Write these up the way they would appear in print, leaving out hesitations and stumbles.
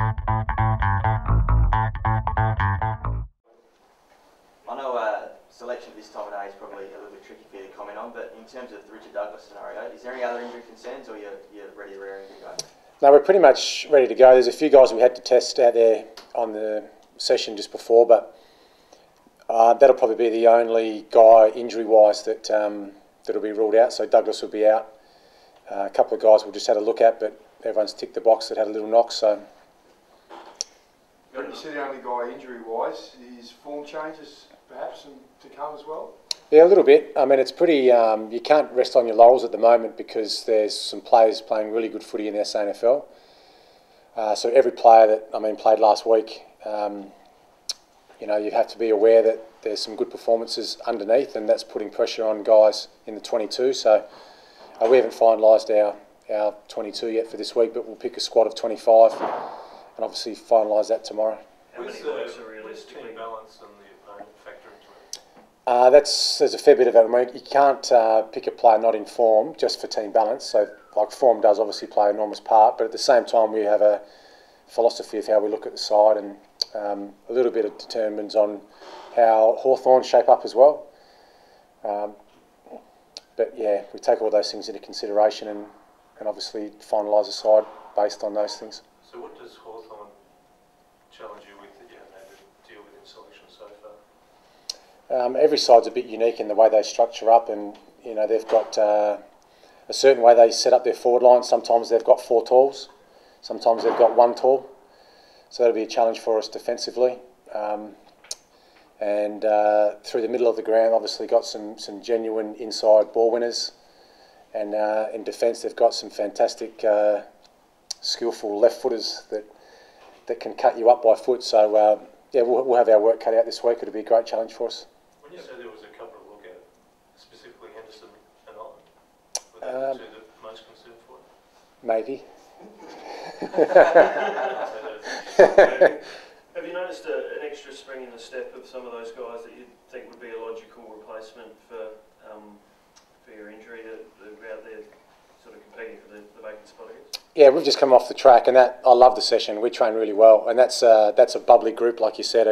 I know selection at this time of day is probably a little bit tricky for you to comment on, but in terms of the Richard Douglas scenario, is there any other injury concerns, or you're ready, raring to go? No, we're pretty much ready to go. There's a few guys we had to test out there on the session just before, but that'll probably be the only guy injury-wise that'll be ruled out. So Douglas will be out. A couple of guys we'll just had a look at, but everyone's ticked the box that had a little knock. So. When you see the only guy injury-wise, is form changes perhaps to come as well? Yeah, a little bit. I mean, it's pretty. You can't rest on your laurels at the moment because there's some players playing really good footy in the SANFL. So every player that played last week, you have to be aware that there's some good performances underneath, and that's putting pressure on guys in the 22. So we haven't finalised our 22 yet for this week, but we'll pick a squad of 25 and obviously finalise that tomorrow. How many blokes are realistically balanced and the opponent factor into it? There's a fair bit of it. I mean, you can't pick a player not in form just for team balance. So, like, form does obviously play an enormous part, but at the same time, we have a philosophy of how we look at the side, and a little bit of determines on how Hawthorn shape up as well. But yeah, we take all those things into consideration and obviously finalise the side based on those things. So what does Hawthorn challenge you with that you haven't had to deal with in selection so far? Every side's a bit unique in the way they structure up, and they've got a certain way they set up their forward line. Sometimes they've got 4 talls, sometimes they've got 1 tall. So that'll be a challenge for us defensively. And through the middle of the ground, obviously got some genuine inside ball winners. And in defence, they've got some fantastic, skillful left footers that can cut you up by foot. So we'll have our work cut out this week. It'll be a great challenge for us. When you say there was a couple to look at, specifically Henderson and Allen, were they the two that most concerned for it? Maybe. Have you noticed an extra spring in the step of some of those guys that you think would be a logical replacement for your injury that are out there sort of competing for the vacant spot against? Yeah, we've just come off the track, and I love the session. We train really well, and that's a bubbly group, like you said,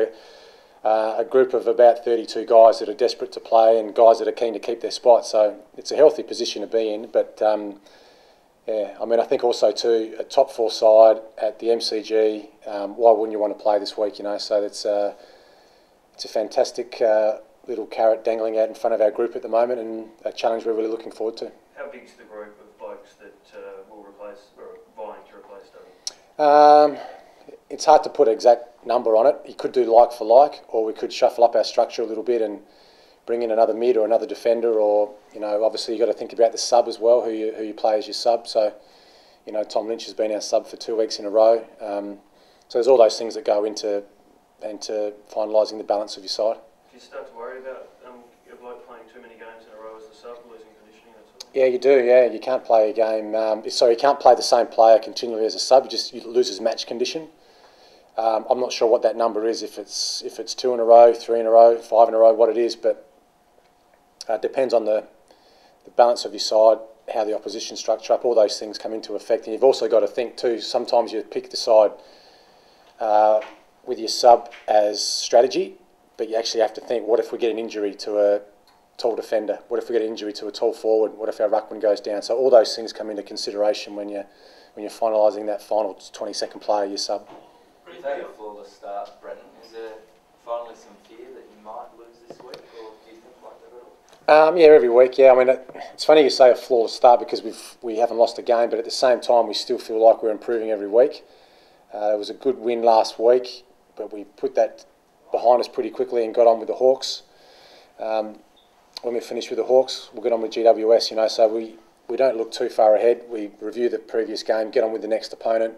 a group of about 32 guys that are desperate to play and guys that are keen to keep their spot. So it's a healthy position to be in, but I think also too, a top 4 side at the MCG, why wouldn't you want to play this week, So it's a fantastic little carrot dangling out in front of our group at the moment, and a challenge we're really looking forward to. How big's the group of blokes that will replace, or vying to replace Dougie? It's hard to put an exact number on it. You could do like for like, or we could shuffle up our structure a little bit and bring in another mid or another defender, or obviously you've got to think about the sub as well, who you play as your sub. So Tom Lynch has been our sub for 2 weeks in a row. So there's all those things that go into finalising the balance of your side. Do you start to worry about your bloke playing too many games in a row as the sub, losing conditioning and so on? Yeah, you do. Yeah, you can't play a game. You can't play the same player continually as a sub. You lose his match condition. I'm not sure what that number is. If it's 2 in a row, 3 in a row, 5 in a row, what it is, but it depends on the balance of your side, how the opposition structure up. All those things come into effect, and you've also got to think too. Sometimes you pick the side with your sub as strategy, but you actually have to think, what if we get an injury to a tall defender? What if we get an injury to a tall forward? What if our ruckman goes down? So all those things come into consideration when you're finalising that final 22nd player, your sub. You've had a flawless start, Brenton. Is there finally some fear that you might lose this week, or do you think like that at all? Yeah, every week. Yeah, it's funny you say a flawless start because we haven't lost a game, but at the same time we still feel like we're improving every week. It was a good win last week, but we put that behind us pretty quickly and got on with the Hawks. When we finish with the Hawks, we'll get on with GWS. So we don't look too far ahead. We review the previous game, get on with the next opponent,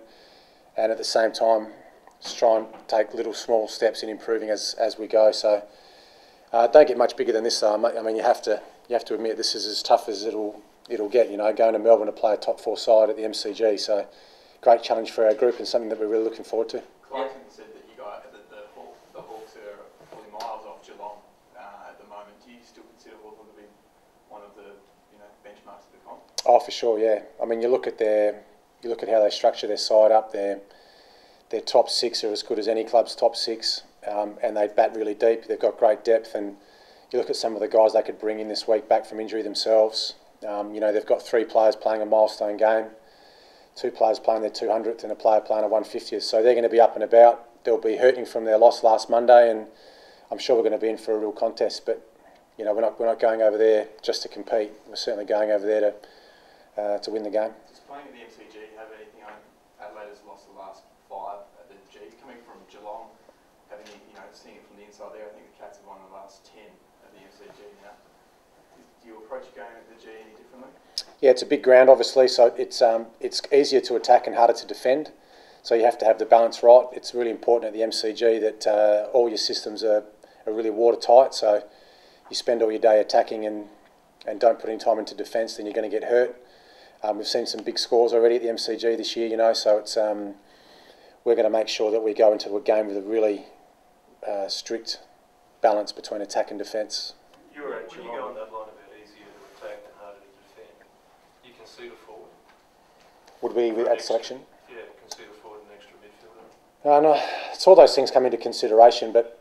and at the same time, just try and take little small steps in improving as we go. So don't get much bigger than this. Though. You have to admit this is as tough as it'll get. Going to Melbourne to play a top 4 side at the MCG. So great challenge for our group and something that we're really looking forward to. Clayton said that you guys, the Hawks are probably miles off Geelong at the moment. Do you still consider Hawthorn to be one of the benchmarks of the comp? Oh, for sure, yeah. You look at how they structure their side up. They're their top six are as good as any club's top six, and they bat really deep. They've got great depth, and you look at some of the guys they could bring in this week back from injury themselves. They've got 3 players playing a milestone game, 2 players playing their 200th, and a player playing a 150th. So they're going to be up and about. They'll be hurting from their loss last Monday, and I'm sure we're going to be in for a real contest. But we're not going over there just to compete. We're certainly going over there to win the game. Does playing at the MCG have anything on? Adelaide has lost the last 5 at the G. Coming from Geelong, having seeing it from the inside there, I think the Cats have won the last 10 at the MCG now. Do you approach a game at the G any differently? Yeah, it's a big ground, obviously, so it's easier to attack and harder to defend. So you have to have the balance right. It's really important at the MCG that all your systems are really watertight. So you spend all your day attacking and don't put any time into defence, then you're going to get hurt. We've seen some big scores already at the MCG this year, so it's we're going to make sure that we go into a game with a really strict balance between attack and defence. When you go on that line about easier to attack and harder to defend, you concede a forward. Would we with that selection? Yeah, concede a forward and extra midfielder. No, it's all those things come into consideration, but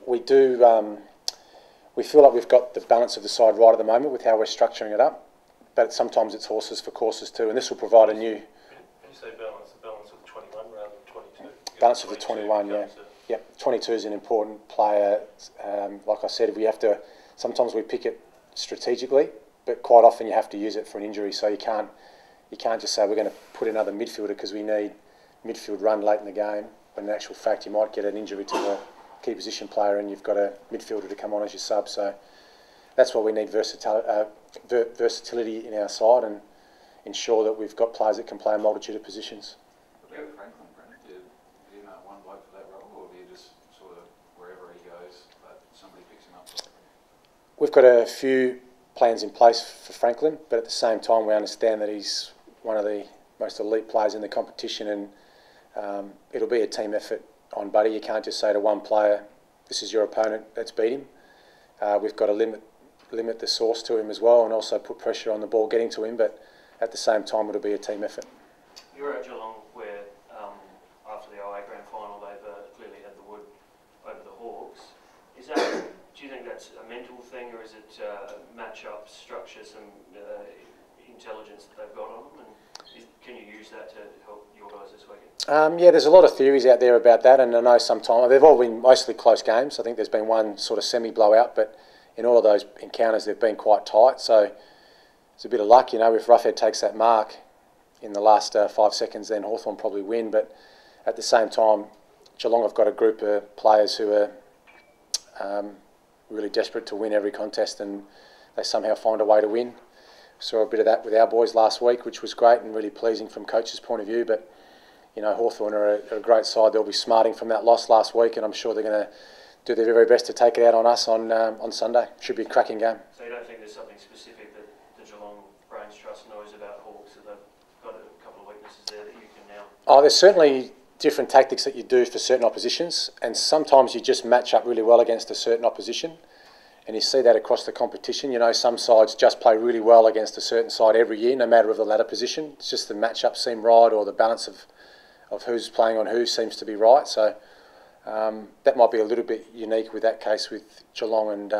we do. We feel like we've got the balance of the side right at the moment with how we're structuring it up. But sometimes it's horses for courses too, and this will provide a new... When you say balance, the balance of the 21 rather than 22? Balance of the 21, yeah. Yep, 22 is an important player. Like I said, sometimes we pick it strategically, but quite often you have to use it for an injury, so you can't just say we're going to put another midfielder because we need midfield run late in the game, when in actual fact you might get an injury to the key position player and you've got a midfielder to come on as your sub. So that's why we need versatility in our side and ensure that we've got players that can play a multitude of positions. About Franklin, Brenton, do you know one bloke for that role, or do you just sort of, wherever he goes, somebody picks him up? We've got a few plans in place for Franklin, but at the same time we understand that he's one of the most elite players in the competition, and it'll be a team effort on Buddy. You can't just say to one player, this is your opponent, let's beat him. We've got to limit the source to him as well, and also put pressure on the ball getting to him, but at the same time it'll be a team effort. You were at Geelong where after the OA Grand Final they've clearly had the wood over the Hawks. Do you think that's a mental thing, or is it match-up structure, some intelligence that they've got on them, and can you use that to help your guys this weekend? Yeah, there's a lot of theories out there about that, and I know sometimes they've all been mostly close games. I think there's been one sort of semi-blowout, but in all of those encounters they've been quite tight, so it's a bit of luck, if Roughhead takes that mark in the last 5 seconds, then Hawthorn probably win. But at the same time, Geelong have got a group of players who are really desperate to win every contest, and they somehow find a way to win. Saw a bit of that with our boys last week, which was great and really pleasing from coach's point of view. But Hawthorn are a great side. They'll be smarting from that loss last week, and I'm sure they're going to do their very best to take it out on us on Sunday. Should be a cracking game. So you don't think there's something specific that the Geelong Brains Trust knows about Hawks, that they've got a couple of weaknesses there that you can now... Oh, there's certainly different tactics that you do for certain oppositions, and sometimes you just match up really well against a certain opposition, and you see that across the competition. Some sides just play really well against a certain side every year, no matter of the ladder position. It's just the matchups seem right, or the balance of who's playing on who seems to be right. So that might be a little bit unique with that case with Geelong and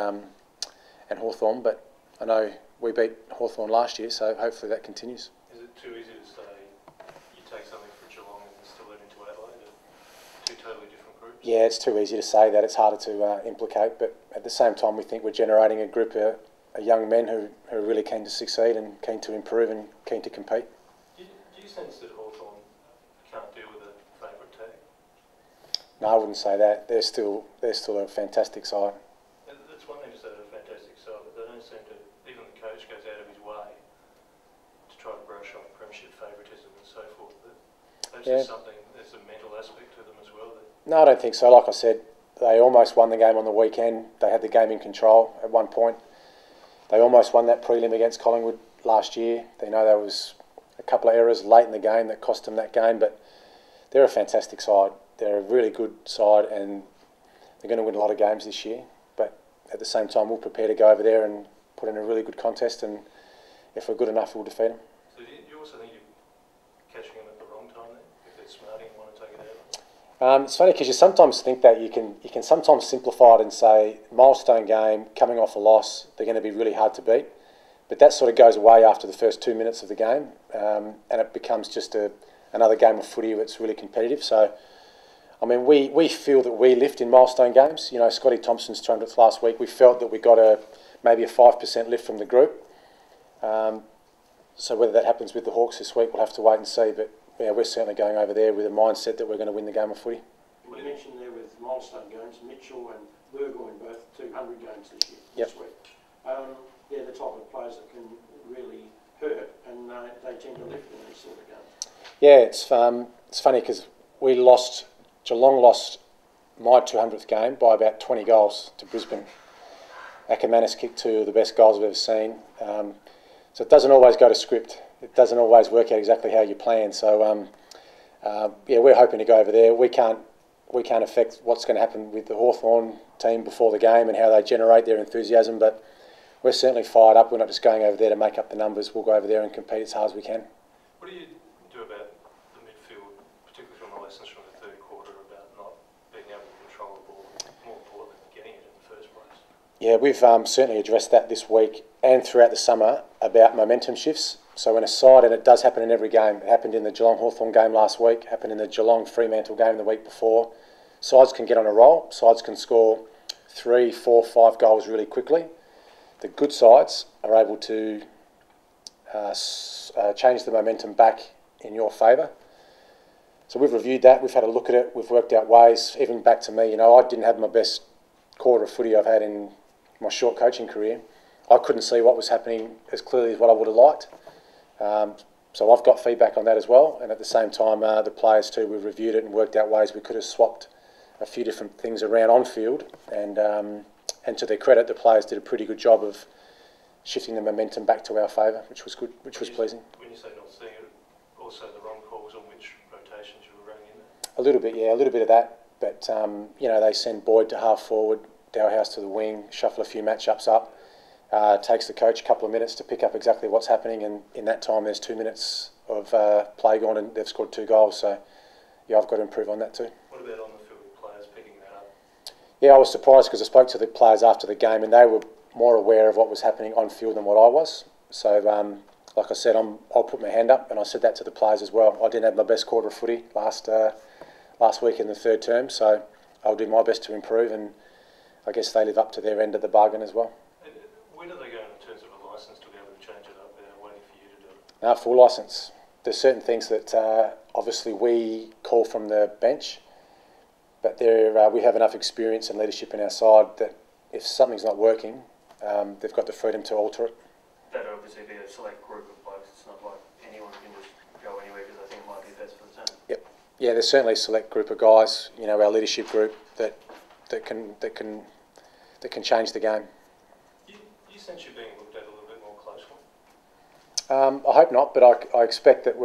Hawthorn, but I know we beat Hawthorn last year, so hopefully that continues. Is it too easy to say you take something from Geelong and instill it into Adelaide? Two totally different groups? Yeah, it's too easy to say that. It's harder to implicate, but at the same time we think we're generating a group of young men who are really keen to succeed and keen to improve and keen to compete. Do you sense that Hawthorn can't deal with a favourite tag? No, I wouldn't say that. They're still a fantastic side. It's one thing to say they're a fantastic side, but they don't seem to, even the coach goes out of his way to try to brush off premiership favouritism and so forth. That's just something, there's a mental aspect to them as well. No, I don't think so. Like I said, they almost won the game on the weekend. They had the game in control at one point. They almost won that prelim against Collingwood last year. They know there was a couple of errors late in the game that cost them that game, but they're a fantastic side. They're a really good side, and they're going to win a lot of games this year. But at the same time, we'll prepare to go over there and put in a really good contest, and if we're good enough, we'll defeat them. So do you also think you're catching them at the wrong time then? If they're smarting and want to take it out? It's funny because you sometimes think that you can sometimes simplify it and say milestone game coming off a loss, they're going to be really hard to beat, but that sort of goes away after the first 2 minutes of the game, and it becomes just another game of footy that's really competitive. So, I mean, we feel that we lift in milestone games. You know, Scotty Thompson's 200th last week. We felt that we got maybe a 5% lift from the group. So whether that happens with the Hawks this week, we'll have to wait and see. But yeah, we're certainly going over there with a mindset that we're going to win the game of footy. You mentioned there with milestone games, Mitchell and Burgoyne both 200 games this year, Yep. this week. They're the type of players that can really hurt, and they tend to lift in these sort of games. Yeah, it's funny because Geelong lost my 200th game by about 20 goals to Brisbane. Ackermanis kicked 2 of the best goals I've ever seen. So it doesn't always go to script. It doesn't always work out exactly how you plan. So yeah, we're hoping to go over there. We can't affect what's going to happen with the Hawthorn team before the game and how they generate their enthusiasm, but we're certainly fired up. We're not just going over there to make up the numbers. We'll go over there and compete as hard as we can. What do you do about the midfield, particularly from the lessons from the third quarter, about not being able to control the ball, more importantly, getting it in the first place? Yeah, we've certainly addressed that this week and throughout the summer about momentum shifts. So when a side, and it does happen in every game, it happened in the Geelong Hawthorn game last week, happened in the Geelong Fremantle game the week before, sides can get on a roll, sides can score 3, 4, 5 goals really quickly. The good sides are able to change the momentum back in your favour. So we've reviewed that, we've had a look at it, we've worked out ways, even back to me, you know, I didn't have my best quarter of footy I've had in my short coaching career. I couldn't see what was happening as clearly as what I would have liked. So I've got feedback on that as well, and at the same time the players too, we've reviewed it and worked out ways we could have swapped a few different things around on field, and to their credit, the players did a pretty good job of shifting the momentum back to our favour, which was good, which was pleasing. When you say not seeing it, also the wrong calls on which rotations you were running in there? A little bit, yeah, a little bit of that, but you know, they send Boyd to half forward, Dowhouse to the wing, shuffle a few matchups up. Takes the coach a couple of minutes to pick up exactly what's happening, and in that time there's 2 minutes of play gone and they've scored 2 goals, so yeah, I've got to improve on that too. What about on the field, players picking that up? Yeah, I was surprised because I spoke to the players after the game and they were more aware of what was happening on field than what I was. So like I said, I'll put my hand up, and I said that to the players as well. I didn't have my best quarter of footy last week in the third term, so I'll do my best to improve, and I guess they live up to their end of the bargain as well. When are they going in terms of a licence to be able to change it up without waiting for you to do it? No, full licence. There's certain things that obviously we call from the bench, but we have enough experience and leadership in our side that if something's not working, they've got the freedom to alter it. That'd obviously be a select group of blokes. It's not like anyone can just go anywhere because I think it might be best for the team. Yep. Yeah, there's certainly a select group of guys, you know, our leadership group that can change the game. You sense you're being looked at a little bit more closely? I hope not, but I expect that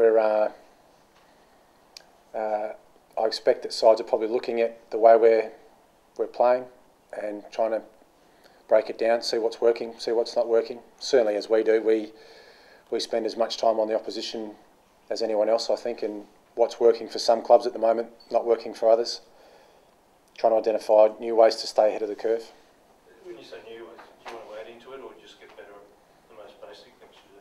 I expect that sides are probably looking at the way we're playing and trying to break it down, see what's working, see what's not working. Certainly, as we do, we spend as much time on the opposition as anyone else, I think, and what's working for some clubs at the moment, not working for others. Trying to identify new ways to stay ahead of the curve. When you say new ways, do you want to add into it or just get better at the most basic things you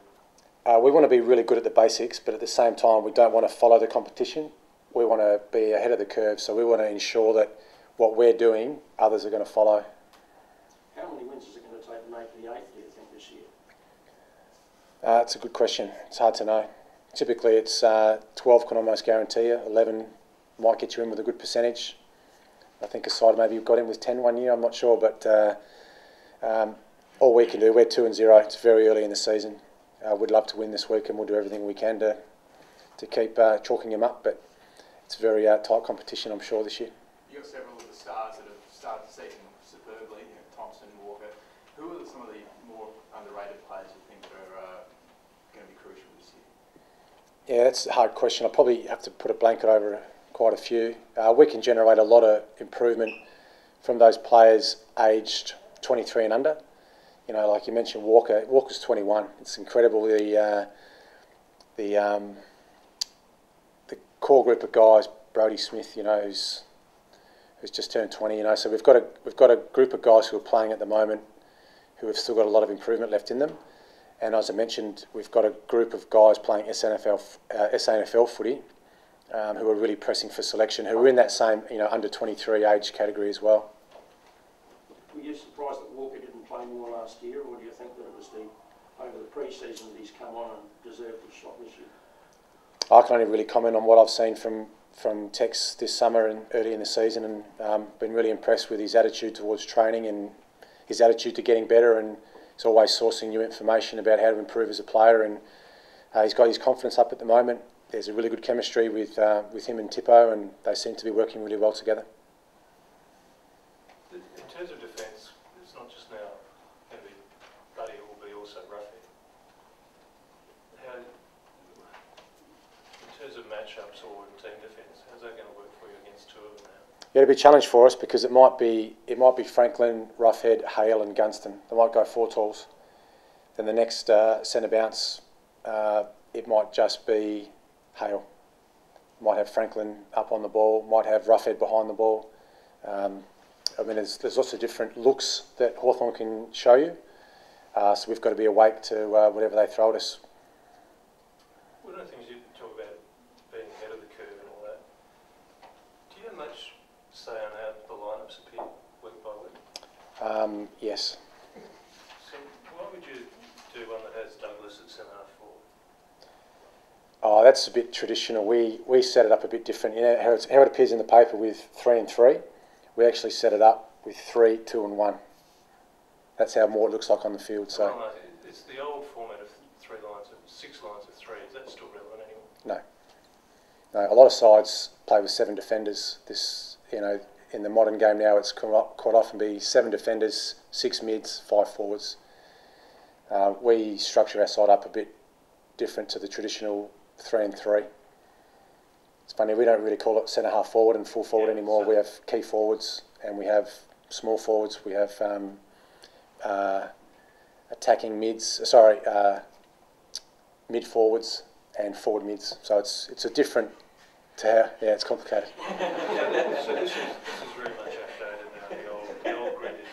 do? We want to be really good at the basics, but at the same time, we don't want to follow the competition. We want to be ahead of the curve, so we want to ensure that what we're doing, others are going to follow. How many wins is it going to take to make the 8th, do you think, this year? It's a good question. It's hard to know. Typically, it's 12 can almost guarantee you. 11 might get you in with a good percentage. I think a side maybe got in with 10 one year, I'm not sure, but all we can do, we're 2-0. It's very early in the season. We'd love to win this week, and we'll do everything we can to keep chalking them up, but it's a very tight competition, I'm sure, this year. You've got several of the stars that have started the season superbly, you know, Thompson, Walker. Who are some of the more underrated players you think are going to be crucial this year? Yeah, that's a hard question. I'll probably have to put a blanket over quite a few. We can generate a lot of improvement from those players aged 23 and under. You know, like you mentioned, Walker's 21. It's incredible the core group of guys Brodie Smith, who's just turned 20. So we've got a group of guys who are playing at the moment who have still got a lot of improvement left in them. And as I mentioned, we've got a group of guys playing SANFL footy who are really pressing for selection, who are in that same under 23 age category as well. Were you surprised that Walker didn't play more last year, or do you think that it was over the pre-season that he's come on and deserved his shot this year? I can only really comment on what I've seen from Tex this summer and early in the season, and been really impressed with his attitude towards training and his attitude to getting better, and he's always sourcing new information about how to improve as a player, and he's got his confidence up at the moment. There's a really good chemistry with him and Tippo, and they seem to be working really well together. In terms of defence, it's not just now going to be Buddy, it will be also Ruffy. In terms of matchups or in team defence, how's that going to work for you against two of them now? Yeah, it'll be a challenge for us because it might be Franklin, Roughhead, Hale and Gunston. They might go 4 tools. Then the next centre bounce, it might just be Hale. Might have Franklin up on the ball, might have Roughhead behind the ball. There's lots of different looks that Hawthorn can show you. So we've got to be awake to whatever they throw at us. One of the things you talk about being ahead of the curve and all that, do you have much say on how the lineups appear week by week? Yes. So why would you do one that has Douglas at centre half forward? Oh, that's a bit traditional. We set it up a bit different. How it appears in the paper with 3 and 3. We actually set it up with 3, 2 and 1. That's how more it looks like on the field. So well, it's the old format of 6 lines of 3. Is that still relevant anymore? No. A lot of sides play with 7 defenders. In the modern game now, it's quite often be 7 defenders, 6 mids, 5 forwards. We structure our side up a bit different to the traditional 3 and 3. It's funny, we don't really call it centre half forward and full forward anymore. We have key forwards and we have small forwards. We have attacking mid forwards and forward mids. So it's a different it's complicated. So this is very much outdated now. The old grid is.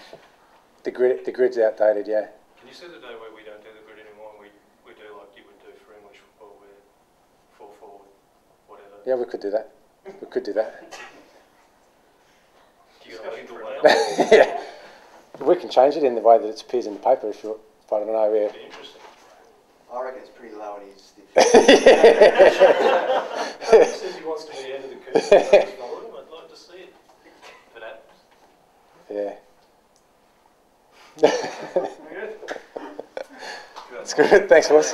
The grid's outdated, yeah. Can you see the day where we don't do the grid anymore and we do like you would do for English football, where 4 forward, whatever? Yeah, we could do that. Do you got a legal way on? Yeah. We can change it in the way that it appears in the paper if I don't know. Yeah. It'd be interesting. I reckon it's pretty low in his stick. He says he wants to be ahead of the curve. I'd like to see it. If it happens. Yeah. That's good. Thanks, boss.